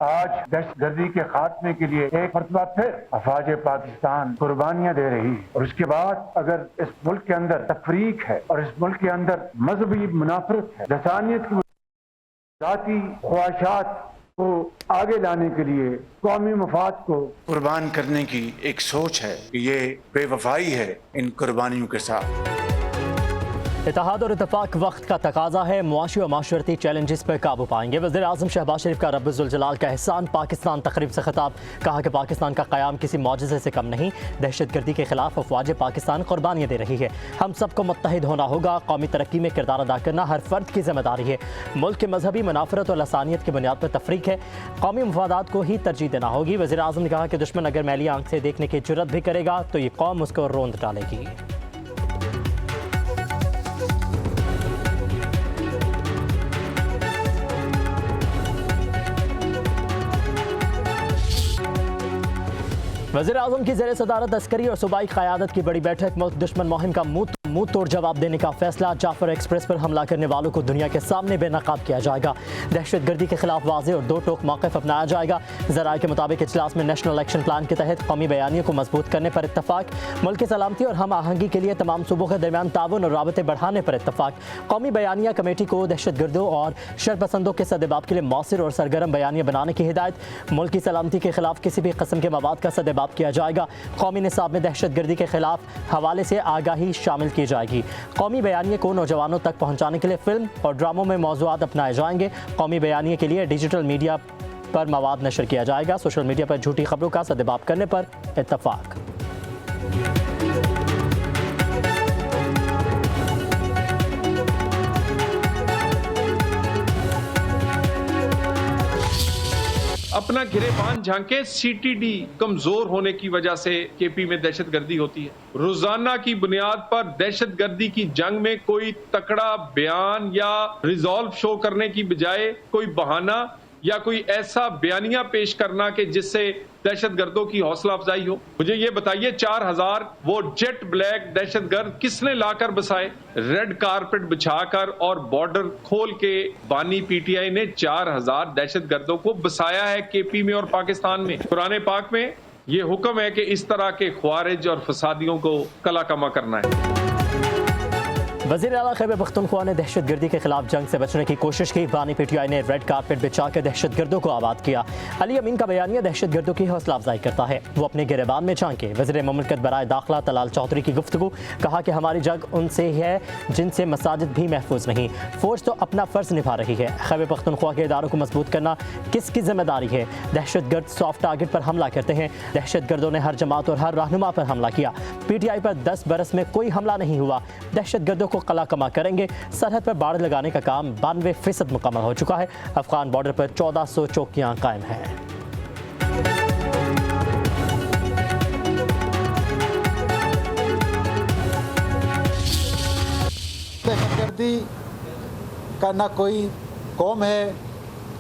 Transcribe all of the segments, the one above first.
आज दहशतगर्दी के खात्मे के लिए एक मरतबा फिर अफवाज पाकिस्तान कुर्बानियां दे रही है और उसके बाद अगर इस मुल्क के अंदर तफरीक है और इस मुल्क के अंदर मजहबी मुनाफरत है, लसानियत की जाती ख्वाहिशात को आगे लाने के लिए कौमी मफाद को कुर्बान करने की एक सोच है, ये बेवफाई है इन कुर्बानियों के साथ। इत्तेहाद और इत्तेफाक वक्त का तकाजा है, मुआशी और माशरती चैलेंजेस पर काबू पाएंगे। वज़ीर आज़म शहबाज शरीफ का रब्बुल जलाल का एहसान पाकिस्तान तकरीब से खिताब, कहा कि पाकिस्तान का क़याम किसी मौजज़े से कम नहीं, दहशतगर्दी के खिलाफ अफवाज पाकिस्तान कुर्बानियाँ दे रही है। हम सबको मुत्तहिद होना होगा, कौमी तरक्की में किरदार अदा करना हर फर्द की जिम्मेदारी है। मुल्क के मजहबी मुनाफरत और लसानियत की बुनियाद पर तफरीक है, कौमी मफादात को ही तरजीह देना होगी। वज़ीर आज़म ने कहा कि दुश्मन अगर मैली आंख से देखने की जुर्रत भी करेगा तो ये कौम उसको रोंद डालेगी। वज़ीर आज़म की ज़ेर सदारत अस्करी और सूबाई क़यादत की बड़ी बैठक, मुल्क दुश्मन मुहिम का मुंह तोड़ जवाब देने का फैसला। जाफर एक्सप्रेस पर हमला करने वालों को दुनिया के सामने बेनकाब किया जाएगा। दहशतगर्दी के खिलाफ वाज़ेह और दो टोक मौक़िफ़ अपनाया जाएगा। ज़राए के मुताबिक इजलास में नेशनल एक्शन प्लान के तहत कौमी बयानियों को मजबूत करने पर इत्तफाक, मुल्क की सलामती और हम आहंगी के लिए तमाम सूबों के दरमियान ताउन और राबते बढ़ाने पर इत्तफाक। कौमी बयानिया कमेटी को दहशतगर्दों और शरपसंदों के सदेबाब के लिए मौसर और सरगर्म बयानिया बनाने की हिदायत। मुल्क की सलामती के खिलाफ किसी भी किस्म के मवाद का सदेबाब किया जाएगा। कौमी निसाब में दहशतगर्दी के खिलाफ हवाले से आगाही शामिल की जाएगी। कौमी बयानिए को नौजवानों तक पहुँचाने के लिए फिल्म और ड्रामों में मौज़ूआत अपनाए जाएंगे। कौमी बयानिए के लिए डिजिटल मीडिया पर मवाद नशर किया जाएगा। सोशल मीडिया पर झूठी खबरों का सदेबाब करने पर इत्तफाक। अपना गिरेबान झांके, सीटीडी कमजोर होने की वजह से केपी में दहशतगर्दी होती है। रोजाना की बुनियाद पर दहशतगर्दी की जंग में कोई तकड़ा बयान या रिजॉल्व शो करने की बजाय कोई बहाना या कोई ऐसा बयानिया पेश करना कि जिससे दहशतगर्दों की हौसला अफजाई हो। मुझे ये बताइए, 4000 वो जेट ब्लैक दहशतगर्द किसने लाकर बसाए? रेड कारपेट बिछाकर और बॉर्डर खोल के बानी पीटीआई ने 4000 दहशतगर्दों को बसाया है केपी में और पाकिस्तान में। कुरान पाक में ये हुक्म है कि इस तरह के ख्वारिज और फसादियों को कला कमा करना है। वज़ीर आला खैबर पख्तूनख्वा ने दहशतगर्दी के खिलाफ जंग से बचने की कोशिश की। बानी पीटीआई ने रेड कारपेट बिछाकर दहशतगर्दों को आबाद किया। अली अमीन का बयानिया दहशतगर्दों की हौसला अफजाई करता है, वो अपने गिरेबान में झांके। वज़ीर मुमलिकत बराए दाखिला तलाल चौधरी की गुफ्तगू, कहा कि हमारी जंग उनसे है जिनसे मसाजिद भी महफूज नहीं। फौज तो अपना फ़र्ज निभा रही है। खैबर पख्तूनख्वा के इदारों को मजबूत करना किसकी जिम्मेदारी है? दहशतगर्द सॉफ्ट टारगेट पर हमला करते हैं। दहशतगर्दों ने हर जमात और हर रहनुमा पर हमला किया। पीटीआई पर 10 बरस में कोई हमला नहीं हुआ। दहशतगर्दों को कला कमा करेंगे। सरहद पर बाड़ लगाने का काम 92% मुकम्मल हो चुका है। अफगान बॉर्डर पर 1400 चौकियां कायम हैं। दहशतगर्दी का ना कोई कौम है,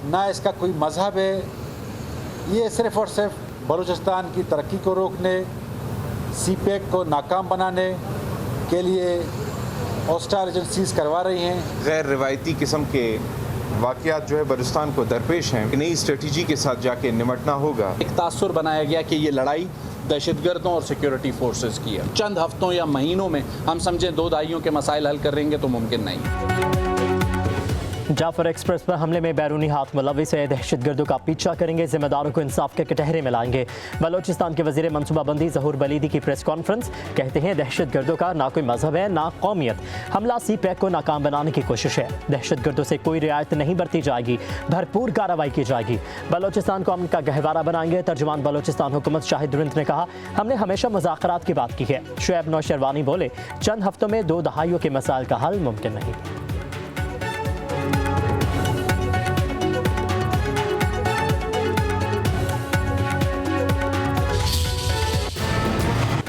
ना इसका कोई मजहब है। ये सिर्फ़ और सिर्फ बलूचिस्तान की तरक्की को रोकने, सीपेक को नाकाम बनाने के लिए हॉस्टाइल एजेंसीज करवा रही हैं। गैर रिवायती किस्म के वाक़यात जो है बलूचिस्तान को दरपेश हैं। नई स्ट्रेटजी के साथ जाके निमटना होगा। एक तासुर बनाया गया कि ये लड़ाई दहशतगर्दों और सिक्योरिटी फोर्सेस की है। चंद हफ्तों या महीनों में हम समझें 2 दहाइयों के मसाइल हल करेंगे तो मुमकिन नहीं। जाफर एक्सप्रेस पर हमले में बैरूनी हाथ मुलविस है, दहशतगर्दों का पीछा करेंगे, जिम्मेदारों को इंसाफ के कटहरे में लाएंगे। बलोचिस्तान के वजीर मनसूबाबंदी ज़हूर बलीदी की प्रेस कॉन्फ्रेंस, कहते हैं दहशतगर्दों का ना कोई मजहब है ना कौमियत। हमला सी पैक को नाकाम बनाने की कोशिश है। दहशतगर्दों से कोई रियायत नहीं बरती जाएगी, भरपूर कार्रवाई की जाएगी। बलोचिस्तान को अमन का गहवारा बनाएंगे। तर्जुमान बलोचिस्तान हुकूमत शाहिद दुरंत ने कहा, हमने हमेशा मुज़ाकरात की बात की है। शुएब नौशरवानी बोले, चंद हफ्तों में 2 दहाइयों के मसाइल का हल मुमकिन नहीं।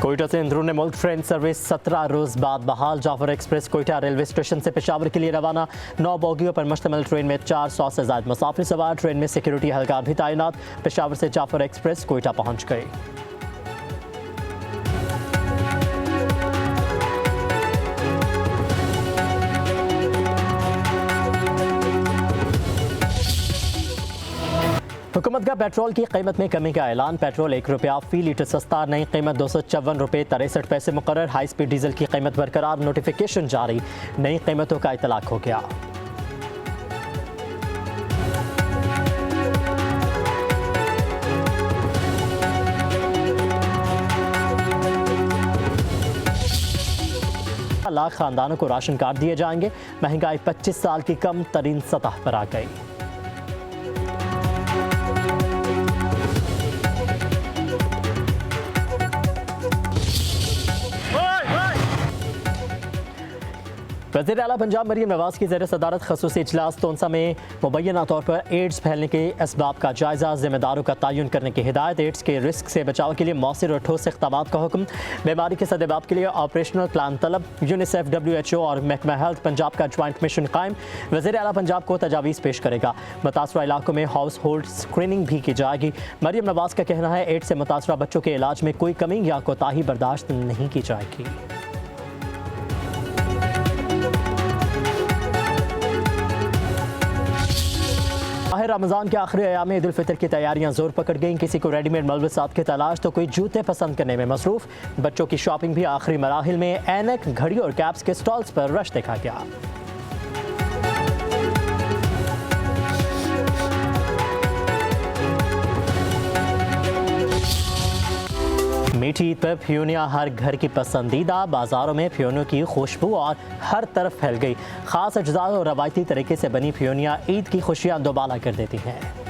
कोयटा से अंदरून मुल्क ट्रेन सर्विस 17 रोज़ बाद बहाल। Jaffar express Quetta railway station से पेशावर के लिए रवाना। 9 बोगियों पर मुश्तमिल ट्रेन में 400 से ज़ायद मुसाफिर सवार। ट्रेन में सिक्योरिटी एहलकार भी तैनात। पेशावर से जाफर एक्सप्रेस कोयटा पहुँच गई। हुकूमत का पेट्रोल की कीमत में कमी का ऐलान। पेट्रोल ₹1 फी लीटर सस्ता, नई कीमत ₹254.63 मुकर्रर। हाई स्पीड डीजल की कीमत बरकरार, नोटिफिकेशन जारी, नई कीमतों का इतलाक हो गया। लाख खानदानों को राशन कार्ड दिए जाएंगे। महंगाई 25 साल की कम तरीन सतह पर आ गई। वज़ीर आला पंजाब मरीम नवाज की ज़ेर सदारत खसूसी इजलास तोनसा में मुबैना तौर पर एड्स फैलने के असबाब का जायज़ा, ज़िम्मेदारों का तयन करने की हिदायत। एड्स के रिस्क से बचाव के लिए मौसर और ठोस इक़दामात का हुक्म। बीमारी के सद्देबाब के लिए ऑपरेशनल प्लान तलब। यूनिसेफ, WHO और महकमा हेल्थ पंजाब का ज्वाइंट मिशन कायम। वज़ीर आला पंजाब को तजावीज़ पेश करेगा। मुतासरा इलाकों में हाउस होल्ड स्क्रीनिंग भी की जाएगी। मरीम नवाज का कहना है एड्स से मुतासरा बच्चों के इलाज में कोई कमी या कोताही बर्दाश्त नहीं की जाएगी। माह रमज़ान के आखिरी अयाम में ईद उल फितर की तैयारियां जोर पकड़ गईं। किसी को रेडीमेड मलबसात की तलाश तो कोई जूते पसंद करने में मसरूफ। बच्चों की शॉपिंग भी आखिरी मराहिल में। ऐनक, घड़ी और कैप्स के स्टॉल्स पर रश देखा गया। मीठी ईद पर फ्यूनिया हर घर की पसंदीदा। बाजारों में फ्यूनियों की खुशबू और हर तरफ फैल गई। खास अज्जा और रवायती तरीके से बनी फ्यूनिया ईद की खुशियां दोबाला कर देती हैं।